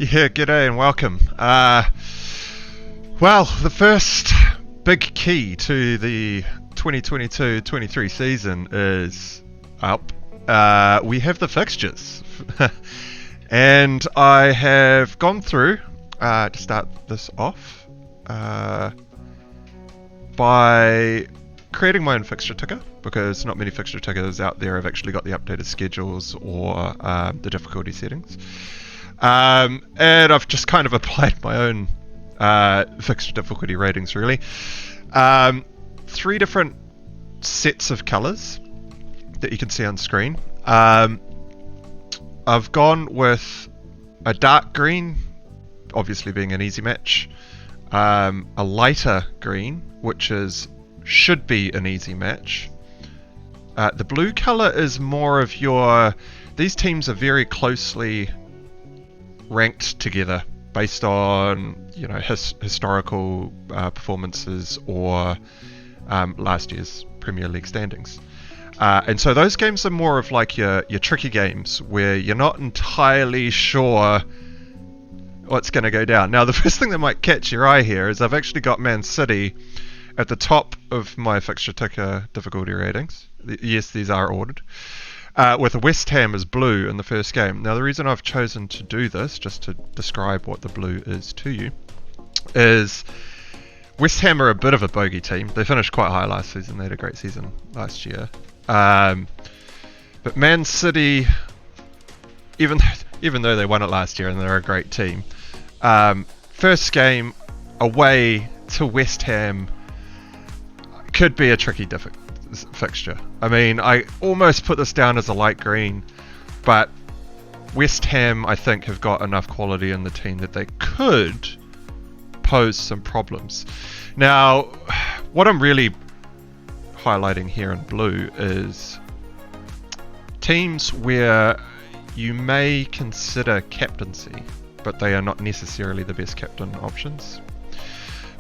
Yeah, g'day and welcome. Well, the first big key to the 2022-23 season is up. We have the fixtures. And I have gone through, to start this off, by creating my own fixture ticker, because not many fixture tickers out there have actually got the updated schedules or the difficulty settings. And I've just kind of applied my own fixture difficulty ratings, really. 3 different sets of colours that you can see on screen. I've gone with a dark green, obviously being an easy match, a lighter green, which should be an easy match. The blue colour is more of your... These teams are very closely ranked together based on, you know, historical performances or last year's Premier League standings. And so those games are more of like your tricky games where you're not entirely sure what's going to go down. Now, the first thing that might catch your eye here is I've actually got Man City at the top of my fixture ticker difficulty ratings. Yes, these are ordered. With West Ham as blue in the first game. Now, the reason I've chosen to do this, just to describe what the blue is to you, is West Ham are a bit of a bogey team. They finished quite high last season. They had a great season last year. But Man City, even though they won it last year and they're a great team, first game away to West Ham could be a tricky fixture. I mean, I almost put this down as a light green, but West Ham, I think, have got enough quality in the team that they could pose some problems. Now, what I'm really highlighting here in blue is teams where you may consider captaincy, but they are not necessarily the best captain options.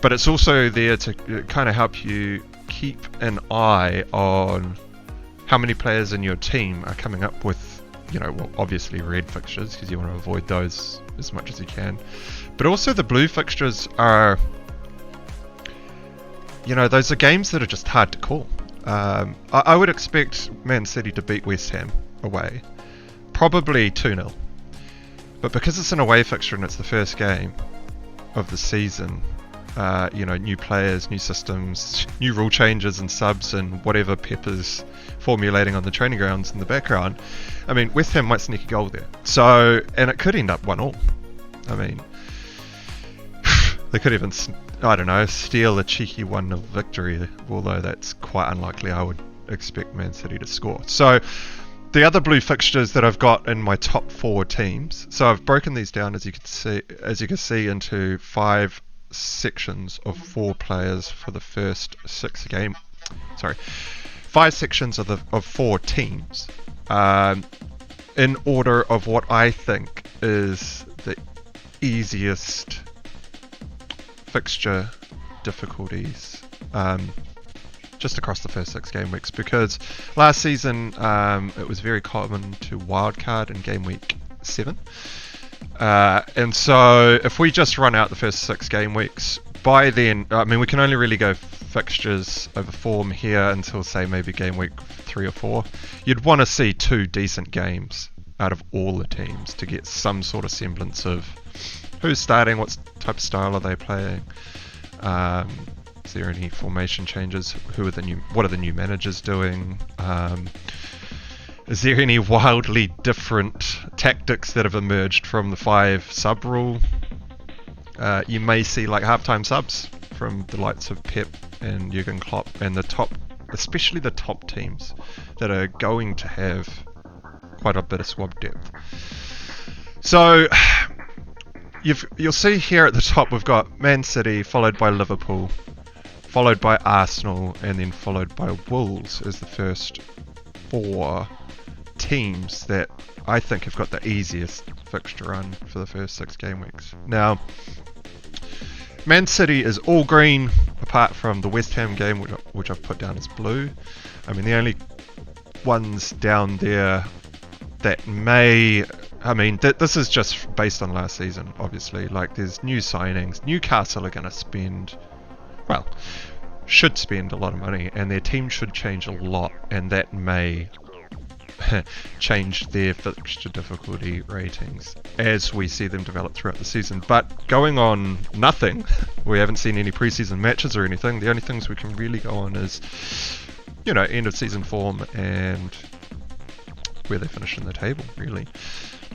But it's also there to kind of help you keep an eye on how many players in your team are coming up with, you know, well, obviously red fixtures, because you want to avoid those as much as you can. But also the blue fixtures are, you know, those are games that are just hard to call. I would expect Man City to beat West Ham away, probably 2-0. But because it's an away fixture and it's the first game of the season, you know, new players, new systems, new rule changes and subs and whatever Pepper's formulating on the training grounds in the background. I mean, West Ham might sneak a goal there. So, and it could end up 1-1. I mean, they could even, I don't know, steal a cheeky 1-0 victory, although that's quite unlikely. I would expect Man City to score. So, the other blue fixtures that I've got in my top 4 teams, so I've broken these down, as you can see, into 5 sections of 4 players for the first 6 games. 5 sections of 4 teams, in order of what I think is the easiest fixture difficulties, just across the first 6 game weeks, because last season it was very common to wildcard in game week 7. And so if we just run out the first 6 game weeks, by then, I mean, we can only really go fixtures over form here until, say, maybe game week 3 or 4. You'd want to see 2 decent games out of all the teams to get some sort of semblance of who's starting, what type of style are they playing, is there any formation changes, what are the new managers doing, is there any wildly different tactics that have emerged from the 5 sub rule? You may see like halftime subs from the likes of Pep and Jurgen Klopp and especially the top teams that are going to have quite a bit of squad depth. So you'll see here at the top we've got Man City, followed by Liverpool, followed by Arsenal, and then followed by Wolves as the first 4 teams that I think have got the easiest fixture run for the first 6 game weeks. Now, Man City is all green apart from the West Ham game, which I've put down as blue. I mean, the only ones down there that may I mean, this is just based on last season, obviously. Like, there's new signings. Newcastle are going to spend, well, should spend a lot of money, and their team should change a lot, and that may change their fixture difficulty ratings as we see them develop throughout the season. But going on nothing, we haven't seen any preseason matches or anything. The only things we can really go on is, you know, end of season form and where they finish in the table, really.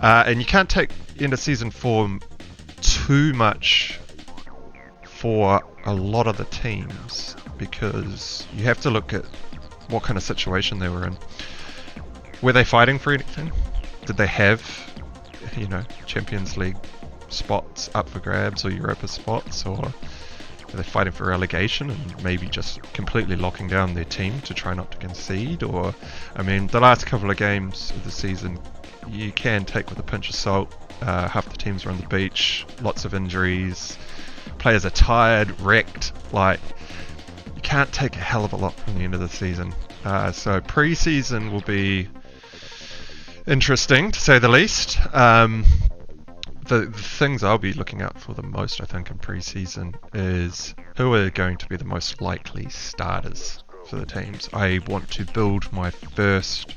And you can't take end of season form too much for a lot of the teams, because you have to look at what kind of situation they were in. Were they fighting for anything? Did they have, you know, Champions League spots up for grabs or Europa spots, or were they fighting for relegation and maybe just completely locking down their team to try not to concede? Or, I mean, the last couple of games of the season you can take with a pinch of salt. Half the teams are on the beach, lots of injuries, players are tired, wrecked. Like, you can't take a hell of a lot from the end of the season. So pre-season will be interesting, to say the least. The things I'll be looking out for the most, I think, in pre-season is who are going to be the most likely starters for the teams. I want to build my first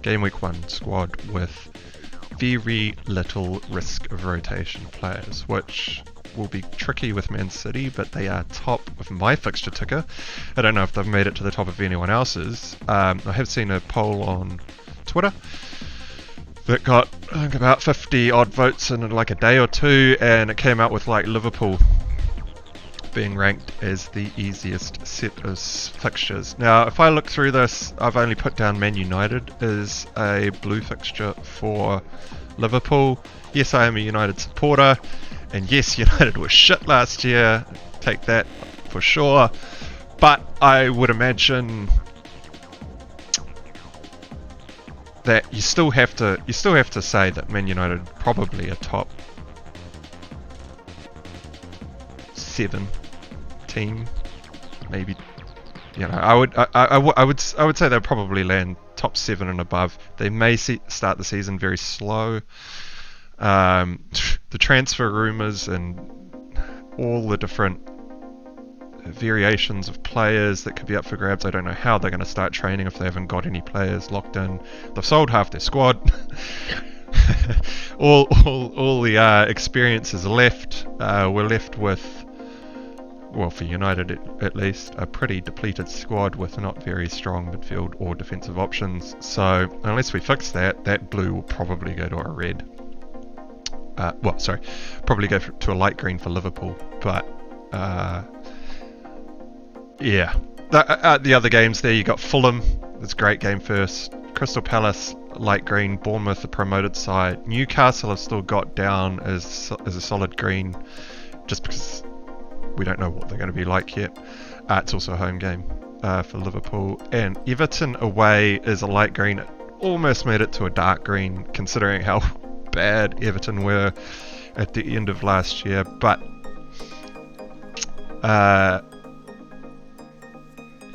Game Week 1 squad with very little risk of rotation players, which will be tricky with Man City, but they are top of my fixture ticker. I don't know if they've made it to the top of anyone else's. I have seen a poll on Twitter that got, I think, about 50 odd votes in like a day or two, and it came out with like Liverpool being ranked as the easiest set of fixtures. Now, if I look through this, I've only put down Man United as a blue fixture for Liverpool. Yes, I am a United supporter, and yes, United was shit last year, take that for sure, but I would imagine that you still have to say that Man United probably a top 7 team, maybe. You know, I would say they'll probably land top 7 and above. They may start the season very slow. The transfer rumours and all the different variations of players that could be up for grabs. I don't know how they're going to start training if they haven't got any players locked in. They've sold half their squad. all the experience is left. We're left with, well, for United at least, a pretty depleted squad with not very strong midfield or defensive options. So unless we fix that, that blue will probably go to a red. Probably go to a light green for Liverpool. But yeah, the other games there, you got Fulham. It's a great game first. Crystal Palace, light green. Bournemouth, the promoted side. Newcastle have still got down as a solid green, just because we don't know what they're going to be like yet. It's also a home game for Liverpool. And Everton away is a light green. It almost made it to a dark green, considering how bad Everton were at the end of last year. But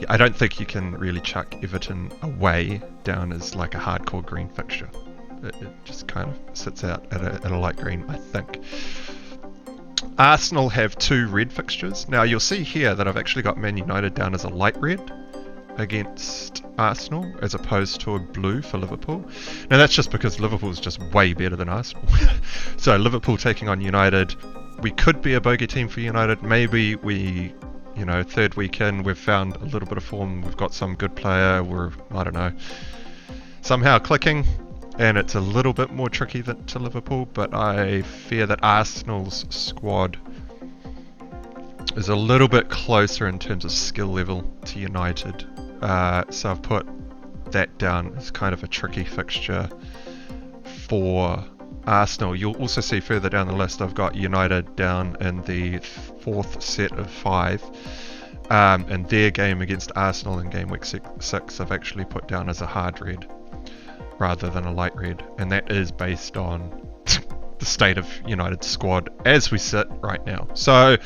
I don't think you can really chuck Everton away down as like a hardcore green fixture. It just kind of sits out at a light green, I think. Arsenal have 2 red fixtures. Now you'll see here that I've actually got Man United down as a light red against Arsenal, as opposed to a blue for Liverpool. Now that's just because Liverpool is just way better than Arsenal. So Liverpool taking on United, we could be a bogey team for United. Maybe we, you know, third week in, we've found a little bit of form, we've got some good player, we're, I don't know, somehow clicking, and it's a little bit more tricky to Liverpool. But I fear that Arsenal's squad is a little bit closer in terms of skill level to United. So I've put that down as kind of a tricky fixture for Arsenal. You'll also see further down the list I've got United down in the 4th set of 5. And their game against Arsenal in game week 6 I've actually put down as a hard red rather than a light red. And that is based on the state of United's squad as we sit right now. So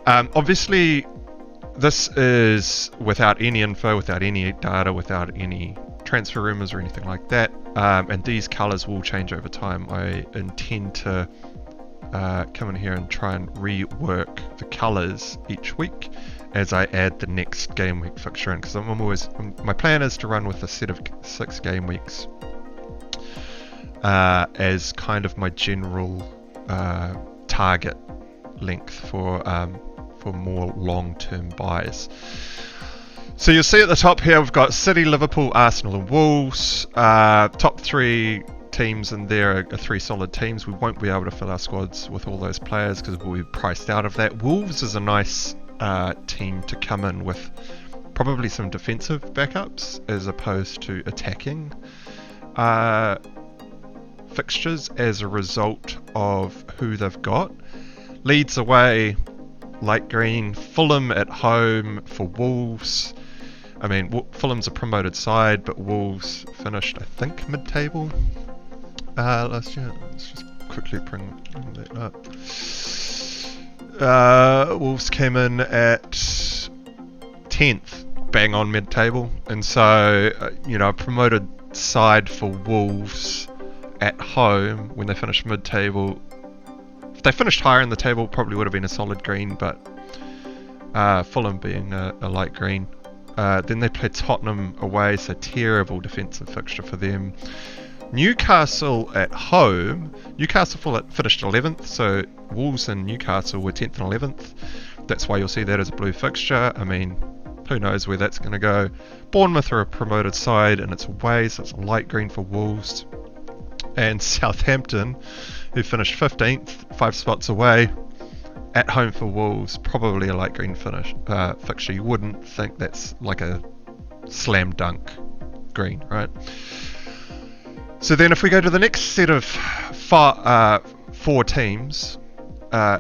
obviously this is without any info, without any data, without any transfer rumours or anything like that. And these colours will change over time. I intend to come in here and try and rework the colours each week as I add the next game week fixture in, because my plan is to run with a set of 6 game weeks as kind of my general target length for more long-term buys. So you'll see at the top here we've got City, Liverpool, Arsenal and Wolves. Top 3 teams in there are 3 solid teams. We won't be able to fill our squads with all those players because we'll be priced out of that. Wolves is a nice team to come in with probably some defensive backups as opposed to attacking fixtures as a result of who they've got. Leeds away, light green. Fulham at home for Wolves. I mean, Fulham's a promoted side, but Wolves finished, I think, mid-table last year. Let's just quickly bring that up. Wolves came in at 10th, bang on mid-table, and so a promoted side for Wolves at home when they finished mid-table. If they finished higher in the table, probably would have been a solid green, but Fulham being a light green. Then they played Tottenham away, so terrible defensive fixture for them. Newcastle at home. Newcastle finished 11th, so Wolves and Newcastle were 10th and 11th. That's why you'll see that as a blue fixture. I mean, who knows where that's going to go. Bournemouth are a promoted side and it's away, so it's a light green for Wolves. And Southampton, who finished 15th, 5 spots away, at home for Wolves, probably a light green fixture. You wouldn't think that's like a slam dunk green, right? So then if we go to the next set of 4 teams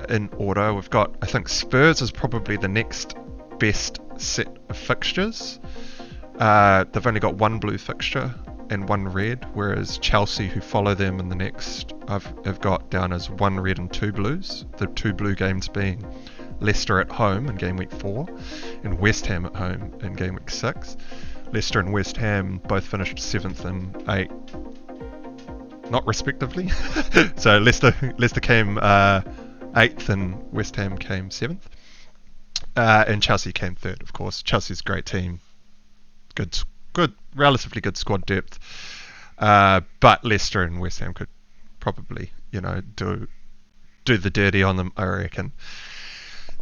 in order, we've got, I think Spurs is probably the next best set of fixtures. They've only got 1 blue fixture and 1 red, whereas Chelsea, who follow them in the next, have got down as 1 red and 2 blues. The 2 blue games being Leicester at home in game week 4 and West Ham at home in game week 6. Leicester and West Ham both finished 7th and 8th, not respectively. So Leicester came 8th and West Ham came 7th. And Chelsea came 3rd, of course. Chelsea's a great team. Good, relatively good squad depth. But Leicester and West Ham could probably, do the dirty on them, I reckon.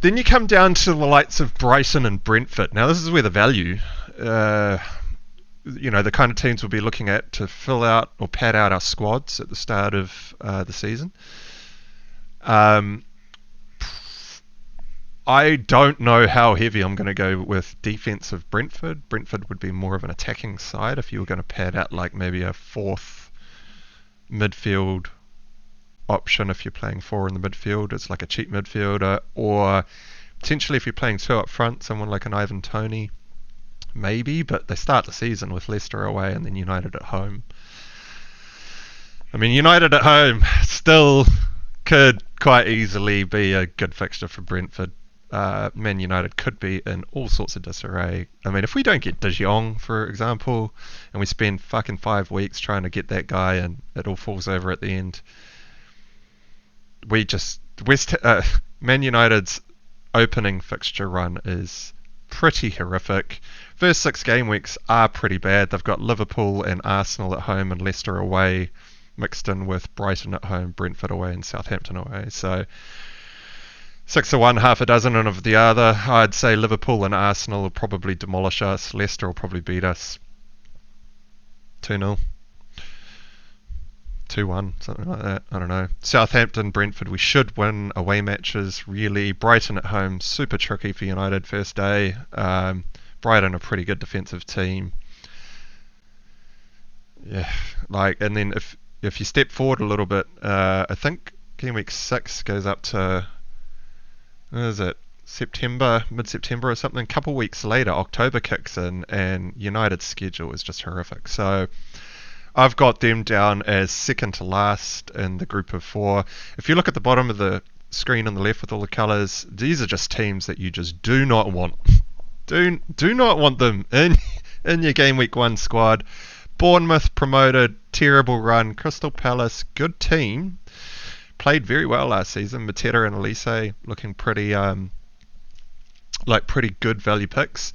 Then you come down to the likes of Brighton and Brentford. Now this is where the value, the kind of teams we'll be looking at to fill out or pad out our squads at the start of the season. I don't know how heavy I'm going to go with defense of Brentford. Brentford would be more of an attacking side if you were going to pad out like maybe a 4th midfield option if you're playing 4 in the midfield. It's like a cheap midfielder, or potentially if you're playing 2 up front, someone like an Ivan Toney, maybe, but they start the season with Leicester away and then United at home. I mean, United at home still could quite easily be a good fixture for Brentford. Man United could be in all sorts of disarray. I mean, if we don't get De Jong, for example, and we spend fucking 5 weeks trying to get that guy and it all falls over at the end, Man United's opening fixture run is pretty horrific. First 6 game weeks are pretty bad. They've got Liverpool and Arsenal at home and Leicester away, mixed in with Brighton at home, Brentford away and Southampton away. So 6 of one, half a dozen of the other. I'd say Liverpool and Arsenal will probably demolish us. Leicester will probably beat us 2-0. 2-1, something like that. I don't know. Southampton, Brentford, we should win away matches, really. Brighton at home, super tricky for United first day. Brighton, a pretty good defensive team. Yeah, and then if you step forward a little bit, I think game week 6 goes up to, what is it, mid-September or something. A couple weeks later, October kicks in, and United's schedule is just horrific. So I've got them down as second to last in the group of 4. If you look at the bottom of the screen on the left with all the colours, these are just teams that you just do not want. Do not want them in your game week 1 squad. Bournemouth promoted, terrible run. Crystal Palace, good team. Played very well last season. Mateta and Elise looking pretty pretty good value picks.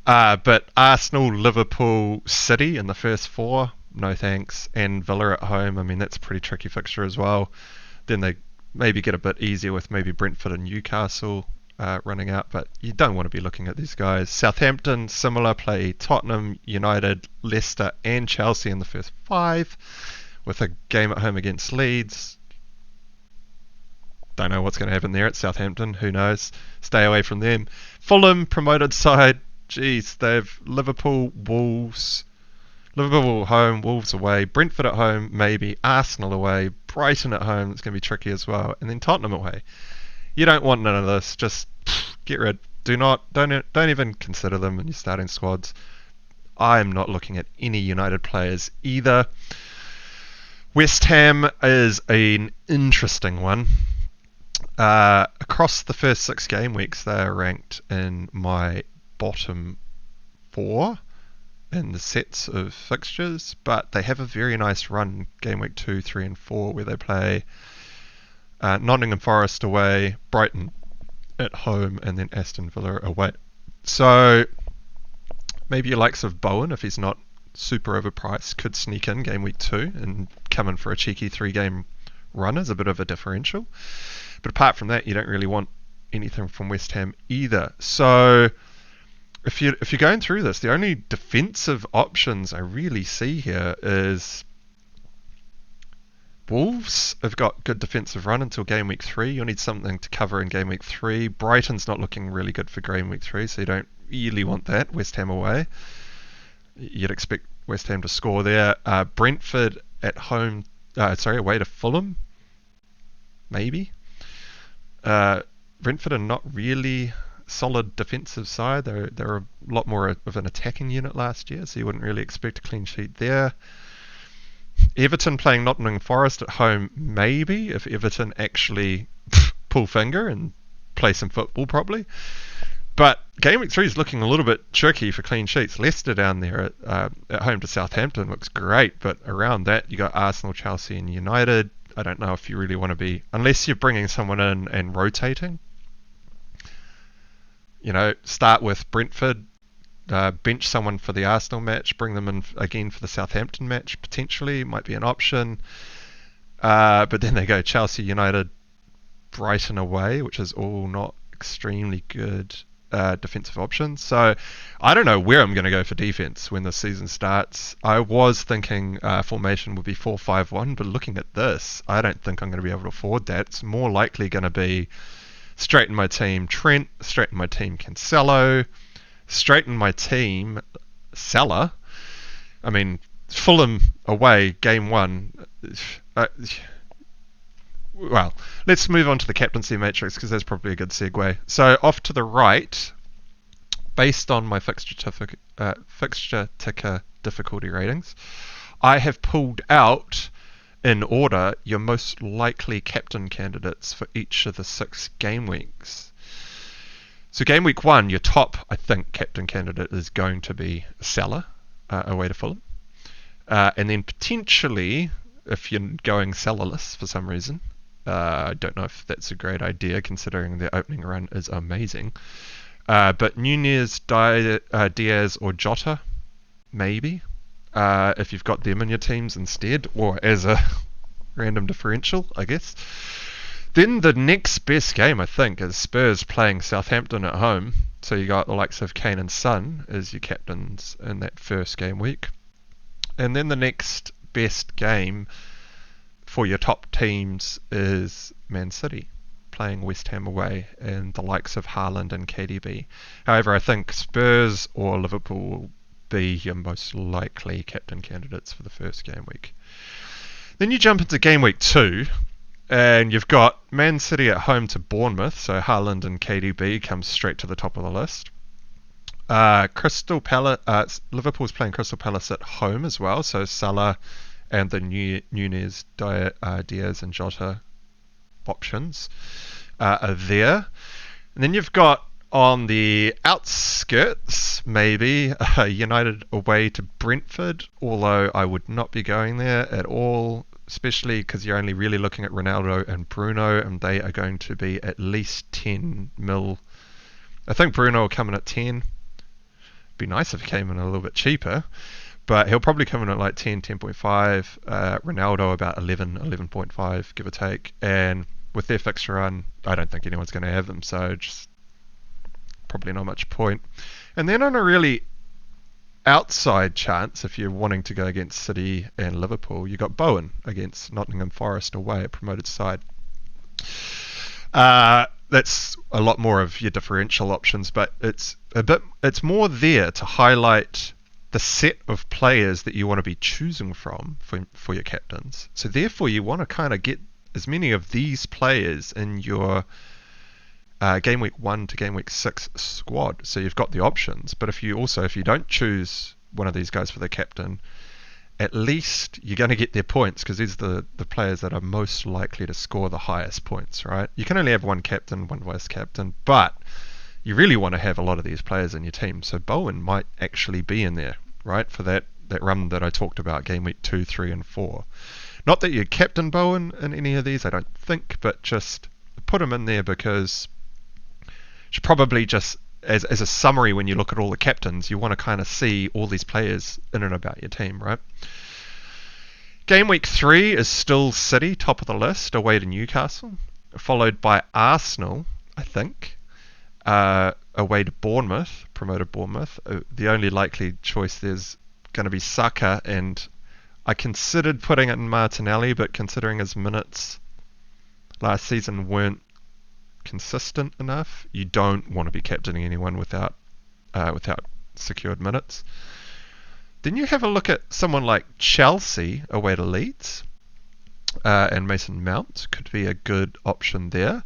But Arsenal, Liverpool, City in the first four, no thanks. And Villa at home, I mean, that's a pretty tricky fixture as well. Then they maybe get a bit easier with maybe Brentford and Newcastle running out, but you don't want to be looking at these guys. Southampton, similar, play Tottenham, United, Leicester and Chelsea in the first five, with a game at home against Leeds. Don't know what's going to happen there at Southampton, who knows. Stay away from them. Fulham, promoted side, geez, they've Liverpool, Wolves, Liverpool home, Wolves away, Brentford at home, maybe, Arsenal away, Brighton at home, it's going to be tricky as well, and then Tottenham away. You don't want none of this, just get rid. Don't even consider them in your starting squads. I am not looking at any United players either. West Ham is an interesting one. Across the first 6 game weeks, they are ranked in my bottom 4 in the sets of fixtures, but they have a very nice run game week 2, 3 and 4 where they play Nottingham Forest away, Brighton at home, and then Aston Villa away. So maybe your likes of Bowen, if he's not super overpriced, could sneak in game week 2 and come in for a cheeky 3-game run as a bit of a differential. But apart from that, you don't really want anything from West Ham either. So if you're going through this, the only defensive options I really see here is Wolves have got good defensive run until game week 3. You'll need something to cover in game week 3. Brighton's not looking really good for game week 3, so you don't really want that. West Ham away. You'd expect West Ham to score there. Brentford at home, away to Fulham. Maybe. Brentford are not really solid defensive side. They're a lot more of an attacking unit last year, so you wouldn't really expect a clean sheet there. Everton playing Nottingham Forest at home, maybe, if Everton actually pull finger and play some football properly. But game week 3 is looking a little bit tricky for clean sheets. Leicester down there at home to Southampton looks great, but around that you got Arsenal, Chelsea and United. I don't know if you really want to be, unless you're bringing someone in and rotating. Start with Brentford, bench someone for the Arsenal match, bring them in again for the Southampton match, potentially, might be an option. But then they go Chelsea, United, Brighton away, which is all not extremely good defensive options. So I don't know where I'm going to go for defense when the season starts. I was thinking formation would be 4-5-1, but looking at this, I don't think I'm going to be able to afford that. It's more likely going to be straighten my team Trent, straighten my team Cancelo, straighten my team Salah. I mean, Fulham away, game 1. Well, let's move on to the captaincy matrix because that's probably a good segue. So off to the right, based on my fixture ticker difficulty ratings, I have pulled out in order your most likely captain candidates for each of the 6 game weeks. So game week 1, your top, I think, captain candidate is going to be Salah away to Fulham. And then potentially, if you're going Salah-less for some reason, I don't know if that's a great idea considering their opening run is amazing. But Nunez, Diaz or Jota, maybe, if you've got them in your teams instead, or as a random differential, I guess. Then the next best game, I think, is Spurs playing Southampton at home. So you got the likes of Kane and Son as your captains in that first game week. And then the next best game for your top teams is Man City playing West Ham away and the likes of Haaland and KDB. However, I think Spurs or Liverpool will be your most likely captain candidates for the first game week. Then you jump into game week 2 and you've got Man City at home to Bournemouth, so Haaland and KDB come straight to the top of the list. Crystal Palace, Liverpool's playing Crystal Palace at home as well, so Salah and the Nunez, Diaz and Jota options are there. And then you've got On the outskirts, maybe United away to Brentford, although I would not be going there at all, especially because you're only really looking at Ronaldo and Bruno, and they are going to be at least 10 mil. I think Bruno will come in at 10. Be nice if he came in a little bit cheaper, but he'll probably come in at like 10, 10.5. Ronaldo about 11, 11.5, give or take. And with their fixture run, I don't think anyone's going to have them, so just probably not much point. And then on a really outside chance, if you're wanting to go against City and Liverpool, you got Bowen against Nottingham Forest away, a promoted side. That's a lot more of your differential options, but it's more there to highlight the set of players that you want to be choosing from for your captains. So therefore, you want to kind of get as many of these players in your game week 1 to game week 6 squad, so you've got the options. But if you don't choose one of these guys for the captain, at least you're going to get their points, because these are the players that are most likely to score the highest points, right? You can only have one captain, one vice captain, but you really want to have a lot of these players in your team. So Bowen might actually be in there, right, for that run that I talked about, game week 2, 3, and 4. Not that you captain Bowen in any of these, I don't think, but just put him in there because should probably just, as a summary, when you look at all the captains, you want to kind of see all these players in and about your team, right? Game week 3 is still City, top of the list, away to Newcastle, followed by Arsenal, I think, away to Bournemouth, promoted Bournemouth. The only likely choice there's going to be Saka, and I considered putting it in Martinelli, but considering his minutes last season weren't consistent enough, you don't want to be captaining anyone without secured minutes. Then you have a look at someone like Chelsea away to Leeds, and Mason Mount could be a good option there.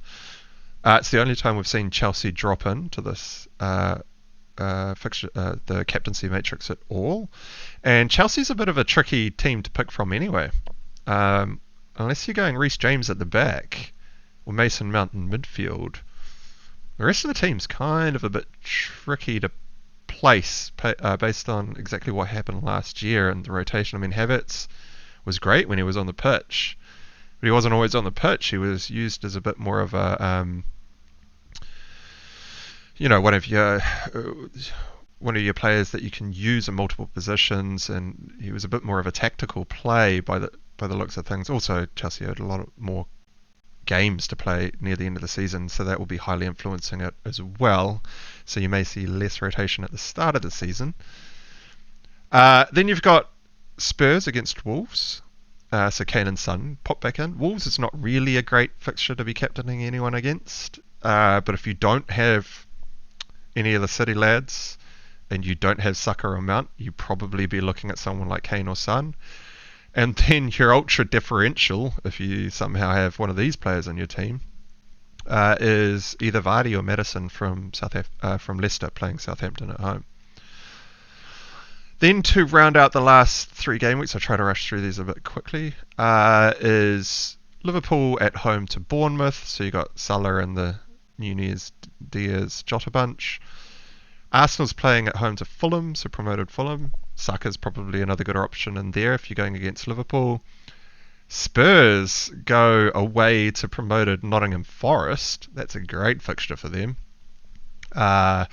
It's the only time we've seen Chelsea drop into this fixture, the captaincy matrix at all. And Chelsea's a bit of a tricky team to pick from anyway, unless you're going Reece James at the back or Mason Mount in midfield. The rest of the team's kind of a bit tricky to place based on exactly what happened last year and the rotation. I mean, Havertz was great when he was on the pitch, but he wasn't always on the pitch. He was used as a bit more of a, one of your players that you can use in multiple positions, and he was a bit more of a tactical play by the looks of things. Also, Chelsea had a lot more games to play near the end of the season, so that will be highly influencing it as well. So you may see less rotation at the start of the season. Then you've got Spurs against Wolves. So Kane and Son pop back in. Wolves is not really a great fixture to be captaining anyone against, but if you don't have any of the City lads and you don't have Saka or Mount, you probably be looking at someone like Kane or Son. And then your ultra differential, if you somehow have one of these players on your team, is either Vardy or Maddison from Leicester playing Southampton at home. Then to round out the last 3 game weeks, I'll try to rush through these a bit quickly, is Liverpool at home to Bournemouth. So you got Salah and the Nunez, Diaz, Jota bunch. Arsenal's playing at home to Fulham, so promoted Fulham. Saka's probably another good option in there if you're going against Liverpool. Spurs go away to promoted Nottingham Forest. That's a great fixture for them. So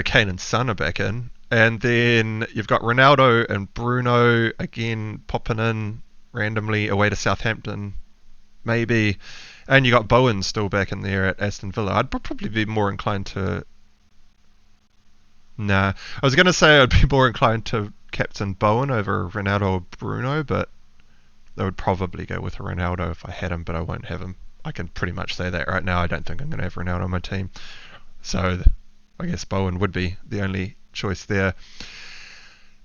Kane and Son are back in. And then you've got Ronaldo and Bruno again popping in randomly away to Southampton, maybe. And you got Bowen still back in there at Aston Villa. I'd probably be more inclined to... I was going to say I'd be more inclined to captain Bowen over Ronaldo or Bruno, but I would probably go with Ronaldo if I had him, but I won't have him. I can pretty much say that right now. I don't think I'm going to have Ronaldo on my team. So I guess Bowen would be the only choice there.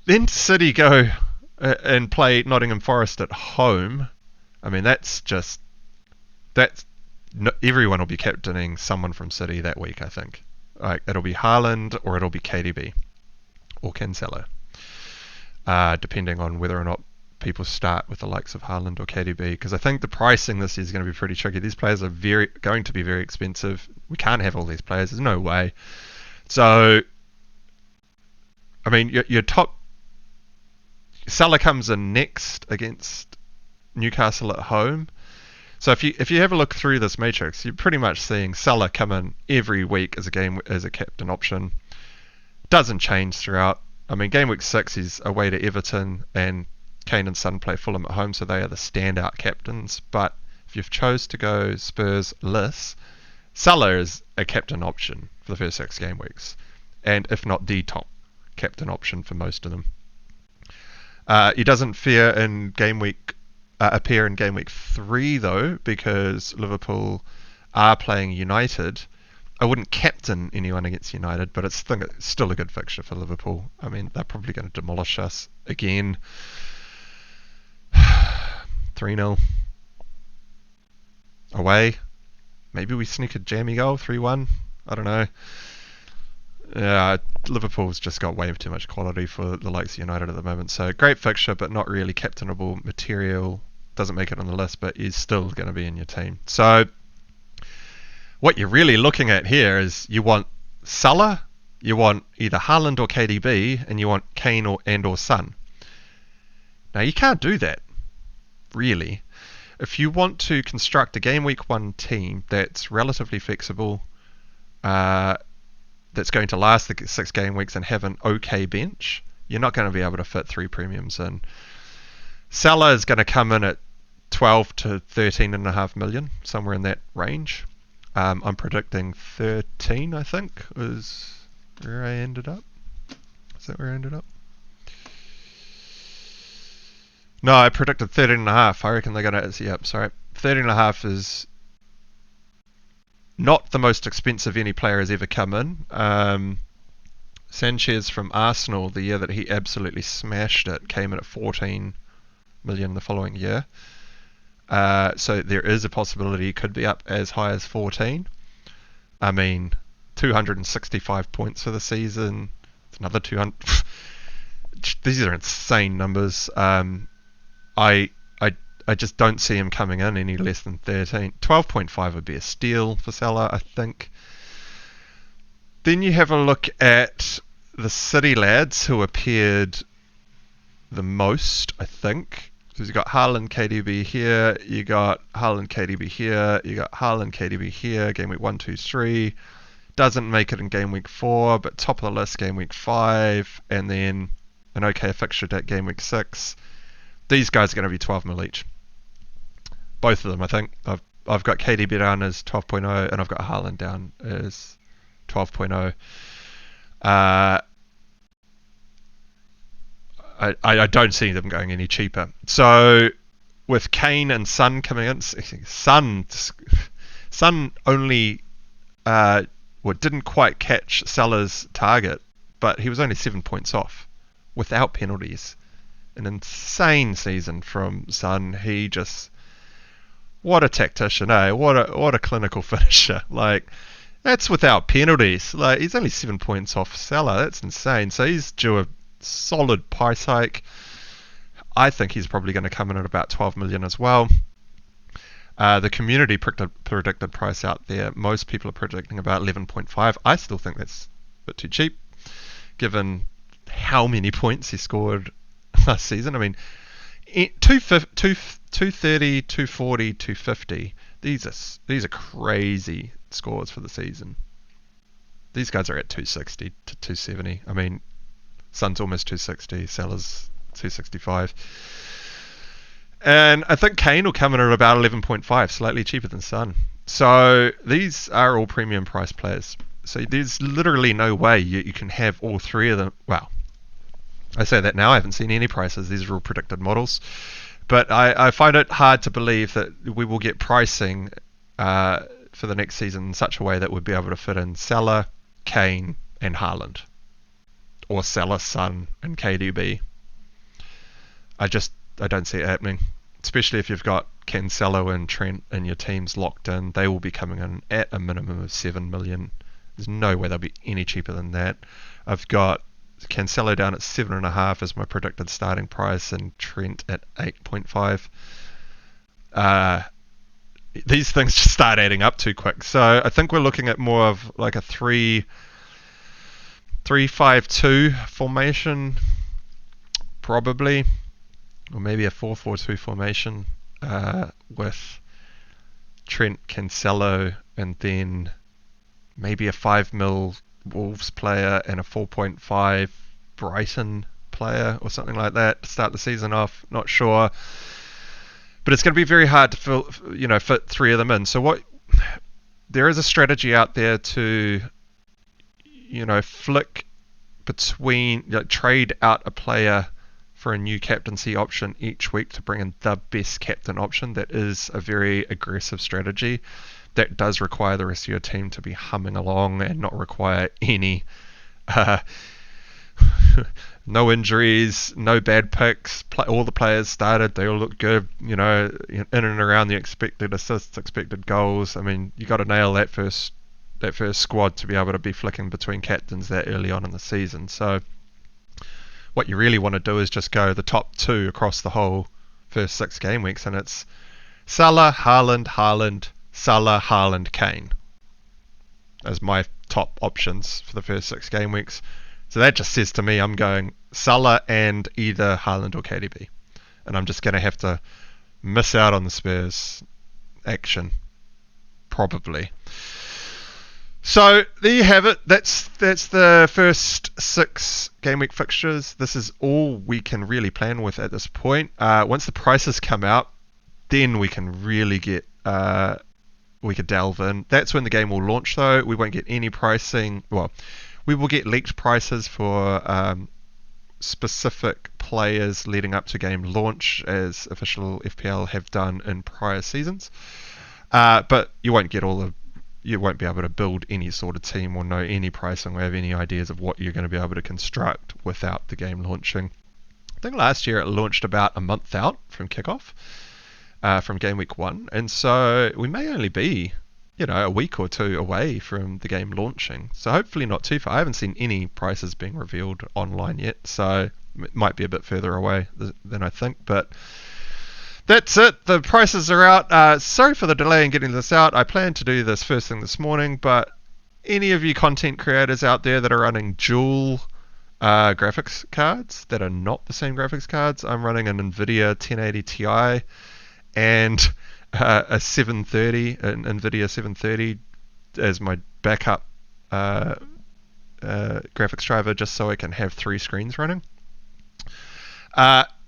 Then City go and play Nottingham Forest at home. I mean, everyone will be captaining someone from City that week, I think. Like, it'll be Haaland or it'll be KDB or Cancelo, depending on whether or not people start with the likes of Haaland or KDB, because I think the pricing this year is going to be pretty tricky. These players are going to be very expensive. We can't have all these players. There's no way. So, I mean, your top Salah comes in next against Newcastle at home. So if you have a look through this matrix, you're pretty much seeing Salah come in every week as a captain option. Doesn't change throughout. I mean, game week 6 is away to Everton, and Kane and Son play Fulham at home, so they are the standout captains. But if you've chose to go Spurs-less, Salah is a captain option for the first 6 game weeks, and if not the top captain option for most of them. He doesn't appear in game week 3 though, because Liverpool are playing United. I wouldn't captain anyone against United, but it's still a good fixture for Liverpool. I mean, they're probably going to demolish us again. 3-0 away. Maybe we sneak a jammy goal, 3-1. I don't know. Yeah, Liverpool's just got way too much quality for the likes of United at the moment. So great fixture, but not really captainable material. Doesn't make it on the list, but is still going to be in your team. So what you're really looking at here is you want Salah, you want either Haaland or KDB, and you want Kane or Son. Now you can't do that, really. If you want to construct a game week 1 team that's relatively flexible, that's going to last the 6 game weeks and have an okay bench, you're not going to be able to fit 3 premiums in. Salah is going to come in at 12 to 13.5 million, somewhere in that range. I'm predicting 13, I think, was where I ended up. Is that where I ended up? No, I predicted 13.5. I reckon they're going to... Yep, sorry. 13.5 is not the most expensive any player has ever come in. Sanchez from Arsenal, the year that he absolutely smashed it, came in at 14 million the following year. So there is a possibility he could be up as high as 14. I mean, 265 points for the season. It's another 200. These are insane numbers. I just don't see him coming in any less than 13. 12.5 would be a steal for Salah, I think. Then you have a look at the City lads who appeared the most, I think. So you've got Haaland, KDB here, you got Haaland, KDB here, you got Haaland, KDB here, game week 1, 2, 3. Doesn't make it in game week 4, but top of the list game week 5, and then an okay fixture at game week 6. These guys are going to be 12 mil each. Both of them, I think. I've got KDB down as 12.0, and I've got Haaland down as 12.0. I don't see them going any cheaper. So with Kane and Son coming in, Son only didn't quite catch Salah's target, but he was only 7 points off without penalties. An insane season from Son. He just, what a tactician, eh? What a clinical finisher. Like, that's without penalties. Like, he's only 7 points off Salah. That's insane. So he's due a solid price hike. I think he's probably going to come in at about 12 million as well. The community predicted price out there, most people are predicting about 11.5. I still think that's a bit too cheap, given how many points he scored last season. I mean, 230, 240, 250. These are crazy scores for the season. These guys are at 260 to 270. I mean, Son's almost 260, Salah's 265. And I think Kane will come in at about 11.5, slightly cheaper than Son. So these are all premium price players. So there's literally no way you can have all 3 of them. Well, I say that now, I haven't seen any prices. These are all predicted models. But I find it hard to believe that we will get pricing for the next season in such a way that we'd be able to fit in Salah, Kane, and Haaland. Or Salah, Son, and KDB. I don't see it happening. Especially if you've got Cancelo and Trent in your teams locked in. They will be coming in at a minimum of 7 million. There's no way they'll be any cheaper than that. I've got Cancelo down at 7.5 is my predicted starting price, and Trent at 8.5. These things just start adding up too quick. So I think we're looking at more of like a 3-5-2 formation, probably, or maybe a 4-4-2 formation with Trent, Cancelo, and then maybe a 5 mil Wolves player and a 4.5 Brighton player or something like that to start the season off. Not sure. But it's going to be very hard to fit three of them in. So there is a strategy out there to, flick between, trade out a player for a new captaincy option each week to bring in the best captain option. That is a very aggressive strategy. That does require the rest of your team to be humming along and not require any no injuries, no bad picks. All the players started. They all look good, in and around the expected assists, expected goals. I mean, you got to nail that first squad to be able to be flicking between captains that early on in the season. So what you really want to do is just go the top two across the whole first 6 game weeks, and it's Salah, Haaland, Salah, Haaland, Kane as my top options for the first 6 game weeks. So that just says to me I'm going Salah and either Haaland or KDB. And I'm just going to have to miss out on the Spurs action, probably. So there you have it. That's the first 6 game week fixtures. This is all we can really plan with at this point. Once the prices come out, then we can really get we could delve in. That's when the game will launch, though. We won't get any pricing. Well, we will get leaked prices for specific players leading up to game launch, as official FPL have done in prior seasons. But you won't get you won't be able to build any sort of team or know any pricing or have any ideas of what you're going to be able to construct without the game launching. I think last year it launched about a month out from kickoff, from game week 1, and so we may only be a week or 2 away from the game launching. So hopefully not too far. I haven't seen any prices being revealed online yet, so it might be a bit further away than I think. But that's it. The prices are out. Sorry for the delay in getting this out. I planned to do this first thing this morning, but any of you content creators out there that are running dual graphics cards that are not the same graphics cards, I'm running an NVIDIA 1080 Ti and a 730, an NVIDIA 730 as my backup graphics driver, just so I can have 3 screens running.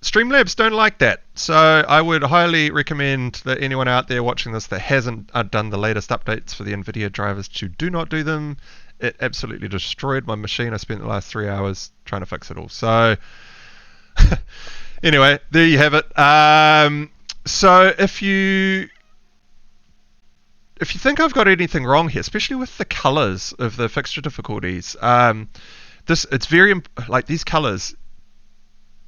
Streamlabs don't like that, so I would highly recommend that anyone out there watching this that hasn't done the latest updates for the NVIDIA drivers to do not do them. It absolutely destroyed my machine. I spent the last 3 hours trying to fix it all. So anyway, there you have it. So if you think I've got anything wrong here, especially with the colors of the fixture difficulties, it's very like these colors.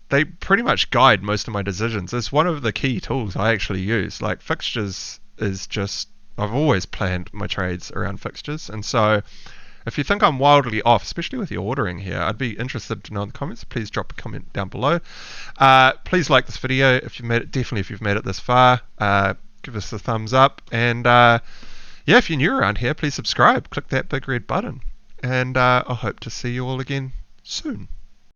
They pretty much guide most of my decisions. It's one of the key tools I actually use. Like Fixtures is just, I've always planned my trades around Fixtures, and so if you think I'm wildly off, especially with your ordering here, I'd be interested to know in the comments. Please drop a comment down below. Please like this video if you've made it. Definitely if you've made it this far, give us a thumbs up. And if you're new around here, please subscribe. Click that big red button. And I hope to see you all again soon.